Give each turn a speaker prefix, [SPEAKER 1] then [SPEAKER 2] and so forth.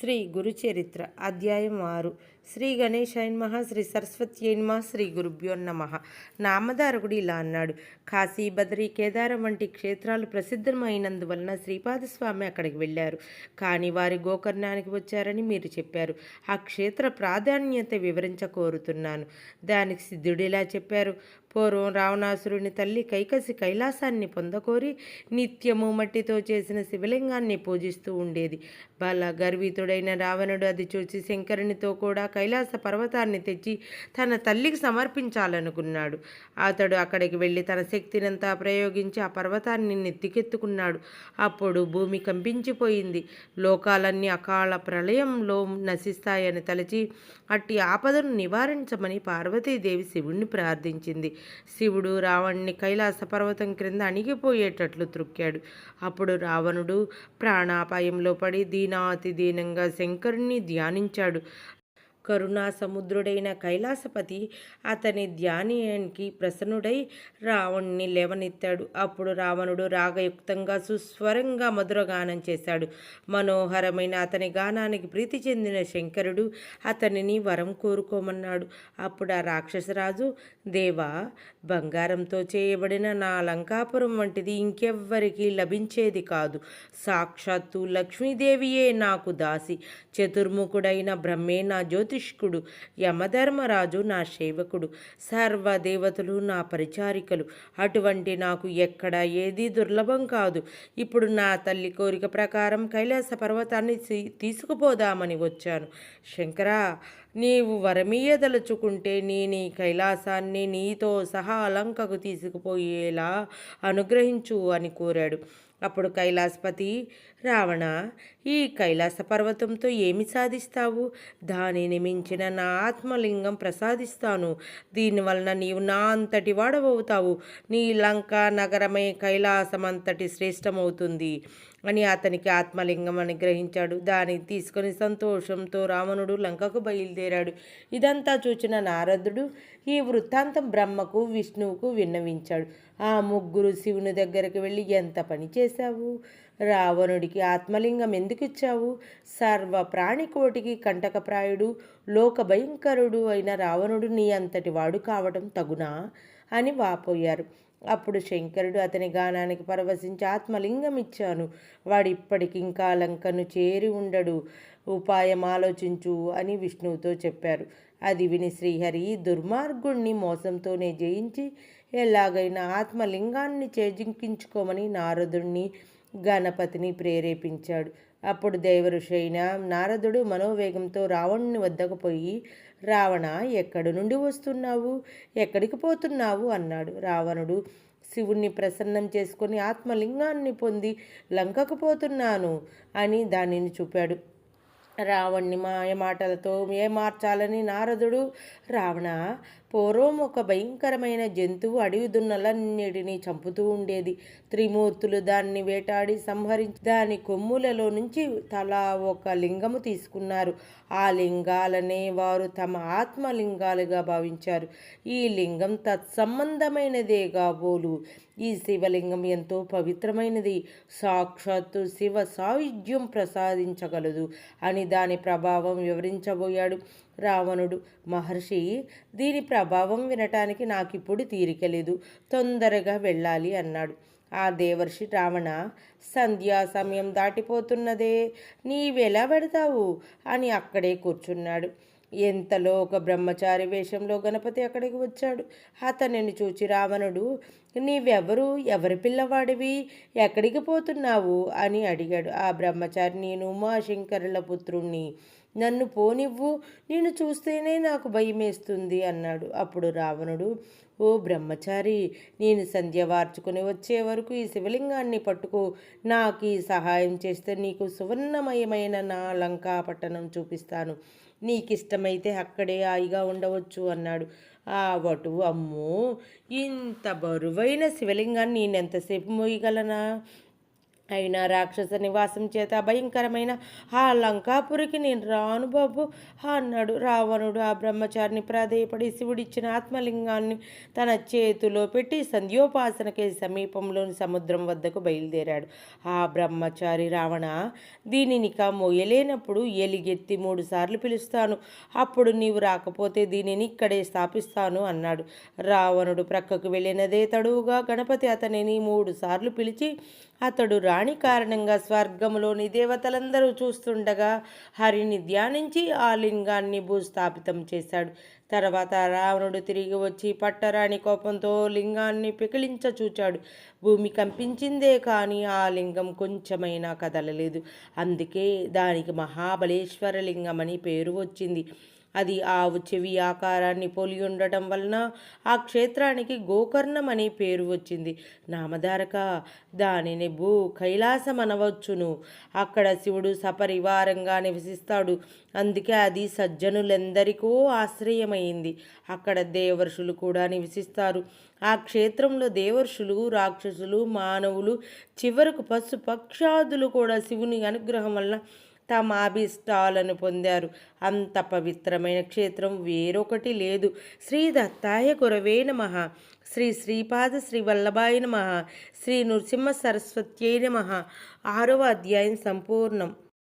[SPEAKER 1] శ్రీ గురుచరిత్ర అధ్యాయం 6 శ్రీ గణేశాయ నమః శ్రీ సరస్వత్యై నమః శ్రీ గురుభ్యో నమః. నామధారకుడు ఇలా అన్నాడు. కాశీ, బద్రీ, కేదారం వంటి క్షేత్రాలు ప్రసిద్ధమైనందువలన శ్రీపాదస్వామి అక్కడికి వెళ్ళారు. కానీ వారి గోకర్ణానికి వచ్చారని మీరు చెప్పారు. ఆ క్షేత్ర ప్రాధాన్యత వివరించ కోరుతున్నాను. దానికి సిద్ధుడు ఇలా చెప్పారు. పూర్వం రావణాసురుని తల్లి కైకసి కైలాసాన్ని పొందకోరి నిత్యము మట్టితో చేసిన శివలింగాన్ని పూజిస్తూ ఉండేది. బాల గర్వితుడైన రావణుడు అది చూసి శంకరునితో కూడా కైలాస పర్వతాన్ని తెచ్చి తన తల్లికి సమర్పించాలనుకున్నాడు. అతడు అక్కడికి వెళ్ళి తన శక్తినంతా ప్రయోగించి ఆ పర్వతాన్ని నెత్తికెత్తుకున్నాడు. అప్పుడు భూమి కంపించిపోయింది. లోకాలన్నీ అకాల ప్రళయంలో నశిస్తాయని తలచి అట్టి ఆపదను నివారించమని పార్వతీదేవి శివుణ్ణి ప్రార్థించింది. శివుడు రావణ్ణి కైలాస పర్వతం క్రింద అణిగిపోయేటట్లు త్రుక్కాడు. అప్పుడు రావణుడు ప్రాణాపాయంలో పడి దీనాతి దీనంగా శంకరుణ్ణి ధ్యానించాడు. కరుణా సముద్రుడైన కైలాసపతి అతని ధ్యానానికి ప్రసన్నుడై రావణ్ణి లేవనెత్తాడు. అప్పుడు రావణుడు రాగయుక్తంగా సుస్వరంగా మధురగానం చేశాడు. మనోహరమైన అతని గానానికి ప్రీతి చెందిన శంకరుడు అతనిని వరం కోరుకోమన్నాడు. అప్పుడు ఆ రాక్షసరాజు, దేవా, బంగారంతో చేయబడిన నా లంకాపురం వంటిది ఇంకెవ్వరికీ లభించేది కాదు. సాక్షాత్తు లక్ష్మీదేవియే నాకు దాసి, చతుర్ముఖుడైన బ్రహ్మే నా జ్యోతిష్కుడు, యమధర్మరాజు నా సేవకుడు, సర్వదేవతలు నా పరిచారికలు. అటువంటి నాకు ఎక్కడ ఏదీ దుర్లభం కాదు. ఇప్పుడు నా తల్లి కోరిక ప్రకారం కైలాస పర్వతాన్ని తీసుకుపోదామని వచ్చాను. శంకరా, నీవు వరమీయదలుచుకుంటే నేను ఈ కైలాసాన్ని నీతో సహా లంకకు తీసుకుపోయేలా అనుగ్రహించు అని కోరాడు. అప్పుడు కైలాసపతి, రావణ, ఈ కైలాస పర్వతంతో ఏమి సాధిస్తావు? దానిని మించిన నా ఆత్మలింగం ప్రసాదిస్తాను. దీనివలన నీవు నా అంతటి వాడవవుతావు. నీ లంక నగరమే కైలాసమంతటి శ్రేష్టమవుతుంది అని అతనికి ఆత్మలింగం అనుగ్రహించాడు. దాన్ని తీసుకొని సంతోషంతో రావణుడు లంకకు బయలుదేరాడు. ఇదంతా చూచిన నారదుడు ఈ వృత్తాంతం బ్రహ్మకు, విష్ణువుకు విన్నవించాడు. ఆ ముగ్గురు శివుని దగ్గరికి వెళ్ళి, ఎంత పని చేశావు? రావణుడికి ఆత్మలింగం ఎందుకు ఇచ్చావు? సర్వ ప్రాణికోటికి కంటకప్రాయుడు, లోక భయంకరుడు అయిన రావణుడు నీ అంతటి వాడు కావడం తగునా అని వాపోయారు. అప్పుడు శంకరుడు అతని గానానికి పరవశించి ఆత్మలింగం ఇచ్చాను. వాడిప్పటికింకా లంకను చేరి ఉండడు. ఉపాయం ఆలోచించు అని విష్ణువుతో చెప్పారు. అది విని శ్రీహరి దుర్మార్గుణ్ణి మోసంతోనే జయించి ఎలాగైనా ఆత్మలింగాన్ని చేజింకించుకోమని నారదుణ్ణి, గణపతిని ప్రేరేపించాడు. అప్పుడు దేవఋషి అయిన నారదుడు మనోవేగంతో రావణుని వద్దకు పోయి, రావణ, ఎక్కడి నుండి వస్తున్నావు? ఎక్కడికి పోతున్నావు అన్నాడు. రావణుడు శివుణ్ణి ప్రసన్నం చేసుకొని ఆత్మలింగాన్ని పొంది లంకకు పోతున్నాను అని దానిని చూపాడు. రావణ్ణి మాయమాటలతో ఏమార్చాలని నారదుడు, రావణ, పూర్వం ఒక భయంకరమైన జంతువు అడవి దున్నలన్నిటినీ చంపుతూ ఉండేది. త్రిమూర్తులు దాన్ని వేటాడి సంహరించి దాని కొమ్ములలో నుంచి తలా ఒక లింగము తీసుకున్నారు. ఆ లింగాలనే వారు తమ ఆత్మలింగాలుగా భావించారు. ఈ లింగం తత్సంబంధమైనదే కాబోలు. ఈ శివలింగం ఎంతో పవిత్రమైనది. సాక్షాత్తు శివ సాయుధ్యం ప్రసాదించగలదు అని దాని ప్రభావం వివరించబోయాడు. రావణుడు, మహర్షి, దీని ప్రభావం వినటానికి నాకిప్పుడు తీరికలేదు. తొందరగా వెళ్ళాలి అన్నాడు. ఆ దేవర్షి, రావణ, సంధ్యా సమయం దాటిపోతున్నదే, నీవెలా పెడతావు అని అక్కడే కూర్చున్నాడు. ఎంతలో ఒక బ్రహ్మచారి వేషంలో గణపతి అక్కడికి వచ్చాడు. అతనిని చూచి రావణుడు, నీవెవరు? ఎవరి పిల్లవాడివి? ఎక్కడికి పోతున్నావు అని అడిగాడు. ఆ బ్రహ్మచారి, నేను ఉమాశంకరుల పుత్రుణ్ణి, నన్ను పోనివ్వు, నేను చూస్తేనే నాకు భయమేస్తుంది అన్నాడు. అప్పుడు రావణుడు, ఓ బ్రహ్మచారి, నేను సంధ్య వార్చుకుని వచ్చే వరకు ఈ శివలింగాన్ని పట్టుకో. నాకు ఈ సహాయం చేస్తే నీకు సువర్ణమయమైన నా లంకా పట్టణం చూపిస్తాను. నీకిష్టమైతే అక్కడే హాయిగా ఉండవచ్చు అన్నాడు. ఆ వటువు, అమ్మో, ఇంత బరువైన శివలింగాన్ని నేనెంతసేపు మోయగలనా? అయినా రాక్షస నివాసం చేత భయంకరమైన ఆ లంకాపురికి నేను రాను బాబు అన్నాడు. రావణుడు ఆ బ్రహ్మచారిని ప్రాధేయపడి శివుడిచ్చిన ఆత్మలింగాన్ని తన చేతిలో పెట్టి సంధ్యోపాసనకే సమీపంలోని సముద్రం వద్దకు బయలుదేరాడు. ఆ బ్రహ్మచారి, రావణ, దీనినిక మొయ్యలేనప్పుడు ఎలిగెత్తి 3 సార్లు పిలుస్తాను, అప్పుడు నీవు రాకపోతే దీనిని ఇక్కడే స్థాపిస్తాను అన్నాడు. రావణుడు ప్రక్కకు వెళ్ళినదే తడువుగా గణపతి అతనిని 3 సార్లు పిలిచి అతడు రాణి కారణంగా స్వర్గంలోని దేవతలందరూ చూస్తుండగా హరిని ధ్యానించి ఆ లింగాన్ని భూస్థాపితం చేశాడు. తర్వాత రావణుడు తిరిగి వచ్చి పట్టరాణి కోపంతో లింగాన్ని పెకిలించ చూచాడు. భూమి కంపించిందే కానీ ఆ లింగం కొంచెమైనా కదలలేదు. అందుకే దానికి మహాబలేశ్వర లింగం అని పేరు వచ్చింది. అది ఆవు చెవి ఆకారాన్ని పోలి ఉండటం వలన ఆ క్షేత్రానికి గోకర్ణం అనే పేరు వచ్చింది. నామధారక, దానిని భూ కైలాసం అనవచ్చును. అక్కడ శివుడు సపరివారంగా నివసిస్తాడు. అందుకే అది సజ్జనులెందరికో ఆశ్రయమైంది. అక్కడ దేవర్షులు కూడా నివసిస్తారు. ఆ క్షేత్రంలో దేవర్షులు, రాక్షసులు, మానవులు, చివరకు పశు పక్షాదులు కూడా శివుని అనుగ్రహం వలన తమ అభిష్టాలను పొందారు. అంత పవిత్రమైన క్షేత్రం వేరొకటి లేదు. శ్రీ దత్తాయ గురవే నమః. శ్రీ శ్రీపాద శ్రీ వల్లభాయ నమః. శ్రీ నృసింహ సరస్వత్యై నమః. 6వ అధ్యాయం సంపూర్ణం.